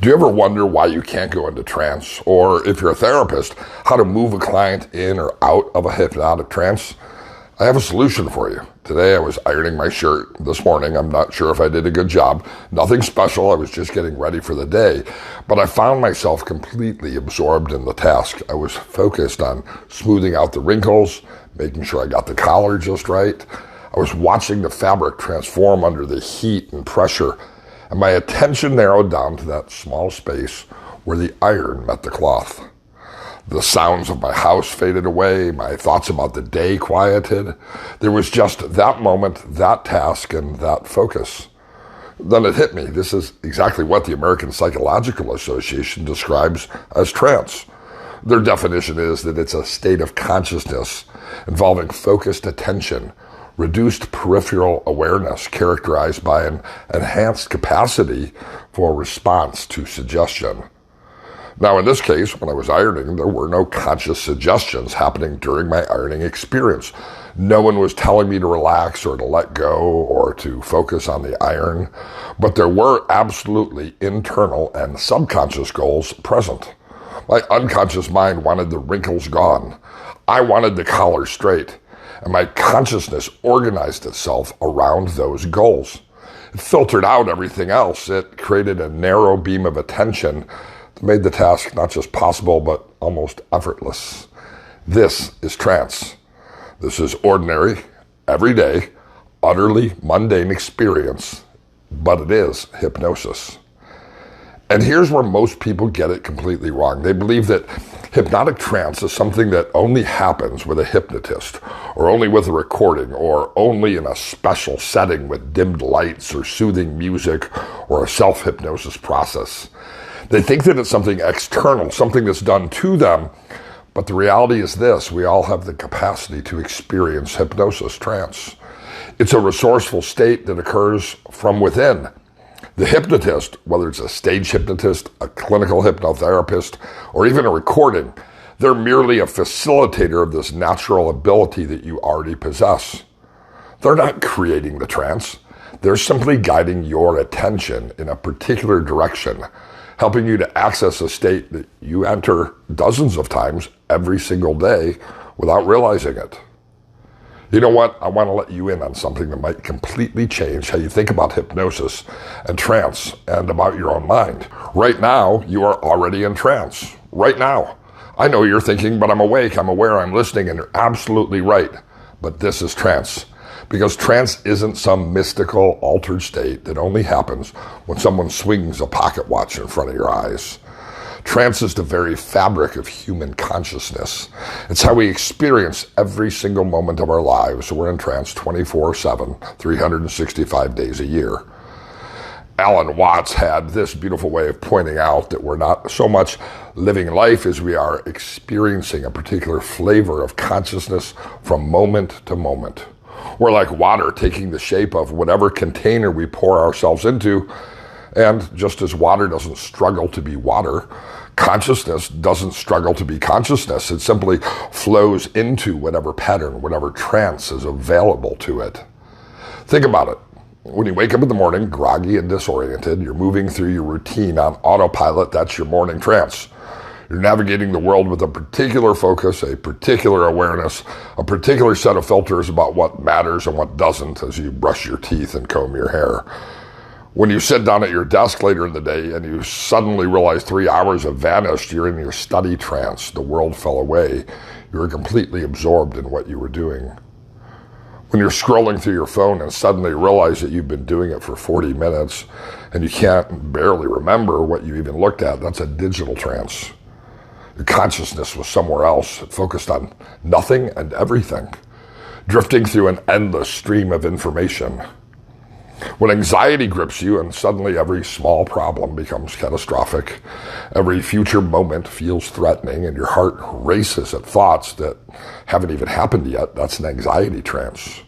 Do you ever wonder why you can't go into trance? Or if you're a therapist, how to move a client in or out of a hypnotic trance? I have a solution for you. Today I was ironing my shirt this morning. I'm not sure if I did a good job. Nothing special. I was just getting ready for the day. But I found myself completely absorbed in the task. I was focused on smoothing out the wrinkles, making sure I got the collar just right. I was watching the fabric transform under the heat and pressure, and my attention narrowed down to that small space where the iron met the cloth. The sounds of my house faded away, my thoughts about the day quieted. There was just that moment, that task, and that focus. Then it hit me. This is exactly what the American Psychological Association describes as trance. Their definition is that it's a state of consciousness involving focused attention, reduced peripheral awareness characterized by an enhanced capacity for response to suggestion. Now, in this case, when I was ironing, there were no conscious suggestions happening during my ironing experience. No one was telling me to relax or to let go or to focus on the iron, but there were absolutely internal and subconscious goals present. My unconscious mind wanted the wrinkles gone. I wanted the collar straight. And my consciousness organized itself around those goals. It filtered out everything else. It created a narrow beam of attention that made the task not just possible, but almost effortless. This is trance. This is ordinary, everyday, utterly mundane experience, but it is hypnosis. And here's where most people get it completely wrong. They believe that hypnotic trance is something that only happens with a hypnotist, or only with a recording, or only in a special setting with dimmed lights or soothing music or a self-hypnosis process. They think that it's something external, something that's done to them, but the reality is this: we all have the capacity to experience hypnosis trance. It's a resourceful state that occurs from within. The hypnotist, whether it's a stage hypnotist, a clinical hypnotherapist, or even a recording, they're merely a facilitator of this natural ability that you already possess. They're not creating the trance. They're simply guiding your attention in a particular direction, helping you to access a state that you enter dozens of times every single day without realizing it. You know what? I want to let you in on something that might completely change how you think about hypnosis and trance and about your own mind. Right now, you are already in trance. Right now. I know you're thinking, but I'm awake, I'm aware, I'm listening, and you're absolutely right. But this is trance. Because trance isn't some mystical, altered state that only happens when someone swings a pocket watch in front of your eyes. Trance is the very fabric of human consciousness. It's how we experience every single moment of our lives. We're in trance 24/7, 365 days a year. Alan Watts had this beautiful way of pointing out that we're not so much living life as we are experiencing a particular flavor of consciousness from moment to moment. We're like water taking the shape of whatever container we pour ourselves into. And just as water doesn't struggle to be water, consciousness doesn't struggle to be consciousness. It simply flows into whatever pattern, whatever trance is available to it. Think about it. When you wake up in the morning, groggy and disoriented, you're moving through your routine on autopilot. That's your morning trance. You're navigating the world with a particular focus, a particular awareness, a particular set of filters about what matters and what doesn't as you brush your teeth and comb your hair. When you sit down at your desk later in the day and you suddenly realize 3 hours have vanished, you're in your study trance, the world fell away, you're completely absorbed in what you were doing. When you're scrolling through your phone and suddenly realize that you've been doing it for 40 minutes and you can't barely remember what you even looked at, that's a digital trance. Your consciousness was somewhere else. It focused on nothing and everything, drifting through an endless stream of information. When anxiety grips you and suddenly every small problem becomes catastrophic, every future moment feels threatening and your heart races at thoughts that haven't even happened yet, that's an anxiety trance.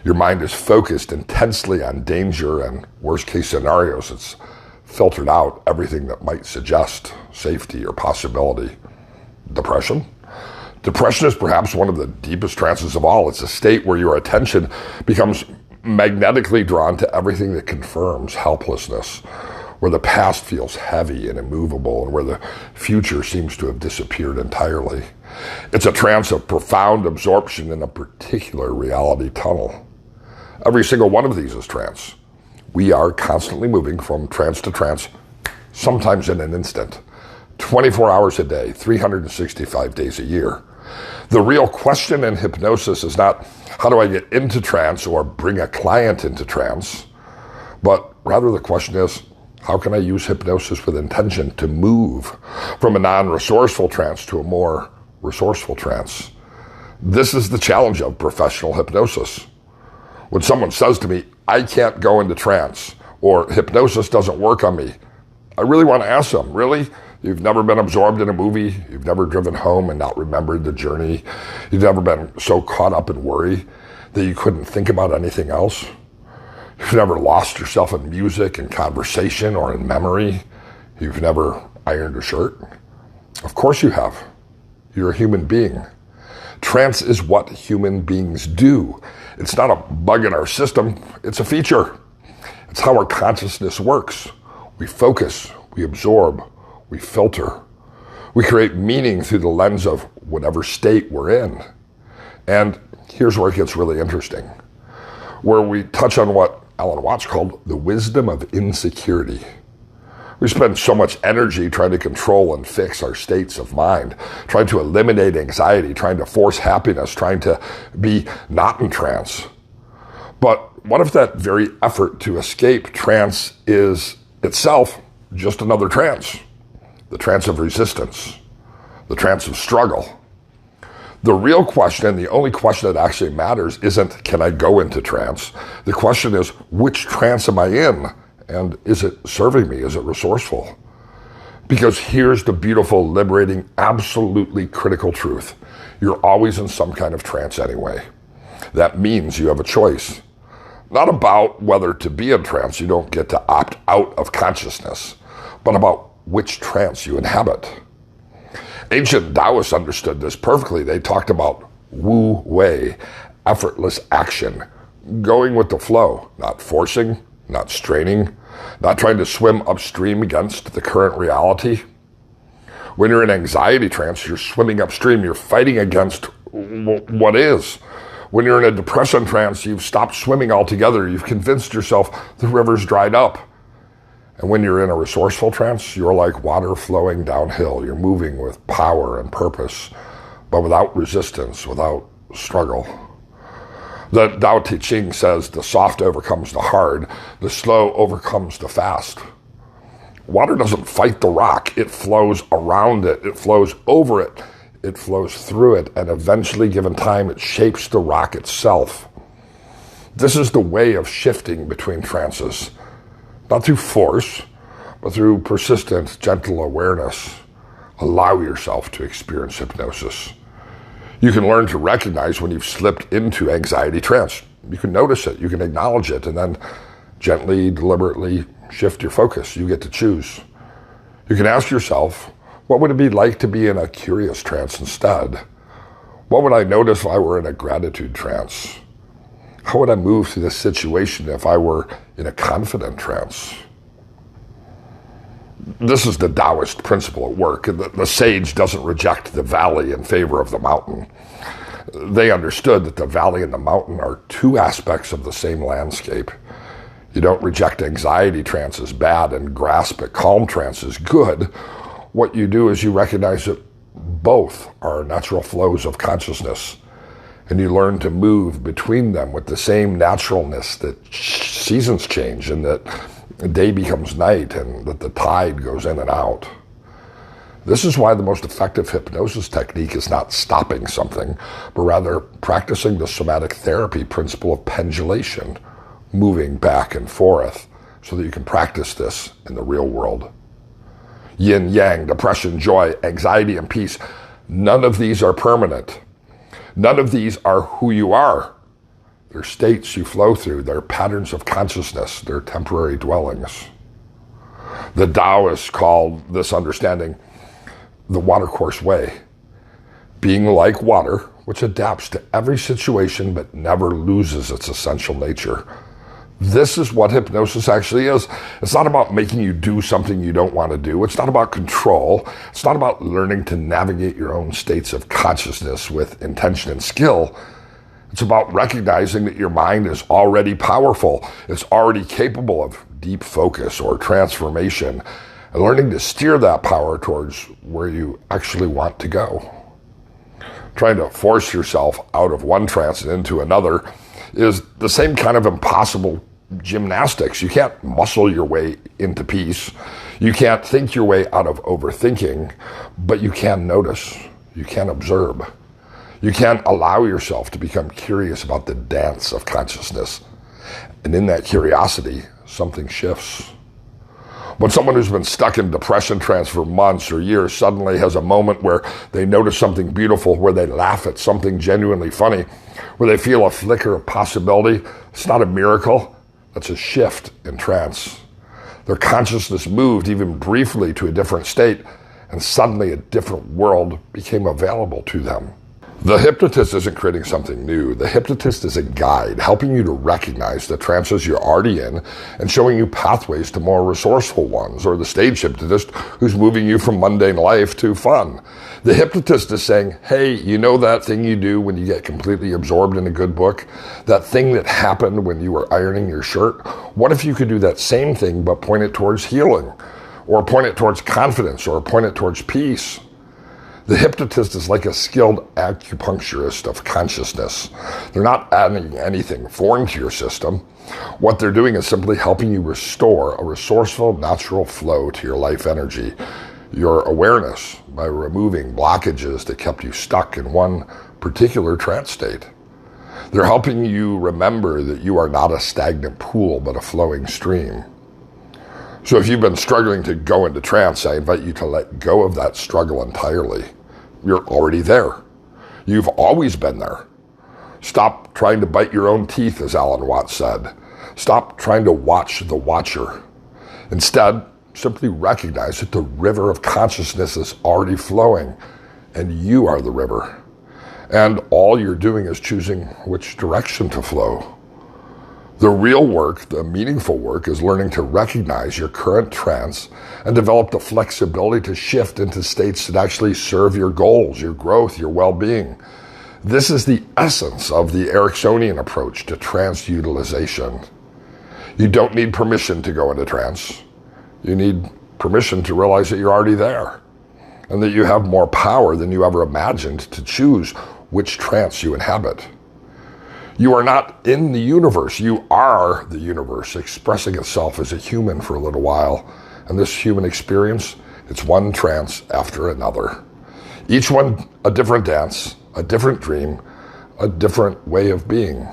Your mind is focused intensely on danger and worst case scenarios. It's filtered out everything that might suggest safety or possibility. Depression? Depression is perhaps one of the deepest trances of all. It's a state where your attention becomes magnetically drawn to everything that confirms helplessness, where the past feels heavy and immovable and where the future seems to have disappeared entirely. It's a trance of profound absorption in a particular reality tunnel. Every single one of these is trance. We are constantly moving from trance to trance, sometimes in an instant, 24 hours a day, 365 days a year. The real question in hypnosis is not how do I get into trance or bring a client into trance, but rather the question is, how can I use hypnosis with intention to move from a non-resourceful trance to a more resourceful trance? This is the challenge of professional hypnosis. When someone says to me, I can't go into trance, or hypnosis doesn't work on me, I really want to ask them, really? You've never been absorbed in a movie? You've never driven home and not remembered the journey? You've never been so caught up in worry that you couldn't think about anything else? You've never lost yourself in music and conversation or in memory? You've never ironed a shirt? Of course you have. You're a human being. Trance is what human beings do. It's not a bug in our system, it's a feature. It's how our consciousness works. We focus, we absorb, we filter. We create meaning through the lens of whatever state we're in. And here's where it gets really interesting, where we touch on what Alan Watts called the wisdom of insecurity. We spend so much energy trying to control and fix our states of mind, trying to eliminate anxiety, trying to force happiness, trying to be not in trance. But what if that very effort to escape trance is itself just another trance? The trance of resistance, the trance of struggle. The real question, the only question that actually matters, isn't can I go into trance? The question is, which trance am I in? And is it serving me? Is it resourceful? Because here's the beautiful, liberating, absolutely critical truth. You're always in some kind of trance anyway. That means you have a choice. Not about whether to be in trance, you don't get to opt out of consciousness, but about which trance you inhabit. Ancient Taoists understood this perfectly. They talked about Wu Wei, effortless action, going with the flow, not forcing, not straining, not trying to swim upstream against the current reality. When you're in anxiety trance, you're swimming upstream, you're fighting against what is. When you're in a depression trance, you've stopped swimming altogether, you've convinced yourself the river's dried up. And when you're in a resourceful trance, you're like water flowing downhill. You're moving with power and purpose, but without resistance, without struggle. The Tao Te Ching says the soft overcomes the hard, the slow overcomes the fast. Water doesn't fight the rock, it flows around it, it flows over it, it flows through it, and eventually, given time, it shapes the rock itself. This is the way of shifting between trances. Not through force, but through persistent, gentle awareness. Allow yourself to experience hypnosis. You can learn to recognize when you've slipped into anxiety trance. You can notice it, you can acknowledge it, and then gently, deliberately shift your focus. You get to choose. You can ask yourself, what would it be like to be in a curious trance instead? What would I notice if I were in a gratitude trance? How would I move through this situation if I were in a confident trance? This is the Taoist principle at work. The sage doesn't reject the valley in favor of the mountain. They understood that the valley and the mountain are two aspects of the same landscape. You don't reject anxiety trance as bad and grasp at calm trance as good. What you do is you recognize that both are natural flows of consciousness, and you learn to move between them with the same naturalness that seasons change and that day becomes night and that the tide goes in and out. This is why the most effective hypnosis technique is not stopping something, but rather practicing the somatic therapy principle of pendulation, moving back and forth so that you can practice this in the real world. Yin, yang, depression, joy, anxiety, and peace, none of these are permanent. None of these are who you are. They're states you flow through. They're patterns of consciousness. They're temporary dwellings. The Taoists call this understanding the watercourse way. Being like water, which adapts to every situation but never loses its essential nature. This is what hypnosis actually is. It's not about making you do something you don't want to do. It's not about control. It's not about learning to navigate your own states of consciousness with intention and skill. It's about recognizing that your mind is already powerful. It's already capable of deep focus or transformation, and learning to steer that power towards where you actually want to go. Trying to force yourself out of one trance and into another is the same kind of impossible gymnastics. You can't muscle your way into peace. You can't think your way out of overthinking, but you can notice. You can observe. You can allow yourself to become curious about the dance of consciousness. And in that curiosity, something shifts. When someone who's been stuck in depression trance for months or years suddenly has a moment where they notice something beautiful, where they laugh at something genuinely funny, where they feel a flicker of possibility, it's not a miracle, that's a shift in trance. Their consciousness moved even briefly to a different state, and suddenly a different world became available to them. The hypnotist isn't creating something new. The hypnotist is a guide, helping you to recognize the trances you're already in and showing you pathways to more resourceful ones, or the stage hypnotist who's moving you from mundane life to fun. The hypnotist is saying, hey, you know that thing you do when you get completely absorbed in a good book? That thing that happened when you were ironing your shirt? What if you could do that same thing but point it towards healing, or point it towards confidence, or point it towards peace? The hypnotist is like a skilled acupuncturist of consciousness. They're not adding anything foreign to your system. What they're doing is simply helping you restore a resourceful, natural flow to your life energy, your awareness, by removing blockages that kept you stuck in one particular trance state. They're helping you remember that you are not a stagnant pool, but a flowing stream. So if you've been struggling to go into trance, I invite you to let go of that struggle entirely. You're already there. You've always been there. Stop trying to bite your own teeth, as Alan Watts said. Stop trying to watch the watcher. Instead, simply recognize that the river of consciousness is already flowing, and you are the river. And all you're doing is choosing which direction to flow. The real work, the meaningful work, is learning to recognize your current trance and develop the flexibility to shift into states that actually serve your goals, your growth, your well-being. This is the essence of the Ericksonian approach to trance utilization. You don't need permission to go into trance. You need permission to realize that you're already there, and that you have more power than you ever imagined to choose which trance you inhabit. You are not in the universe. You are the universe, expressing itself as a human for a little while. And this human experience, it's one trance after another. Each one a different dance, a different dream, a different way of being.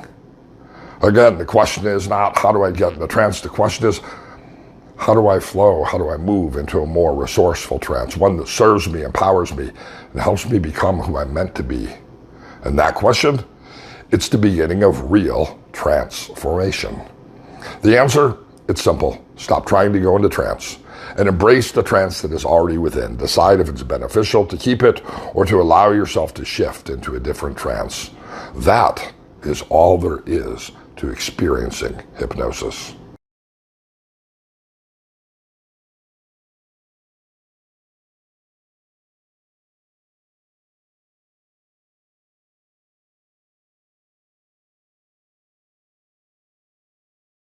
Again, the question is not, how do I get in the trance? The question is, how do I flow? How do I move into a more resourceful trance? One that serves me, empowers me, and helps me become who I'm meant to be. And that question, it's the beginning of real transformation. The answer, it's simple. Stop trying to go into trance and embrace the trance that is already within. Decide if it's beneficial to keep it or to allow yourself to shift into a different trance. That is all there is to experiencing hypnosis.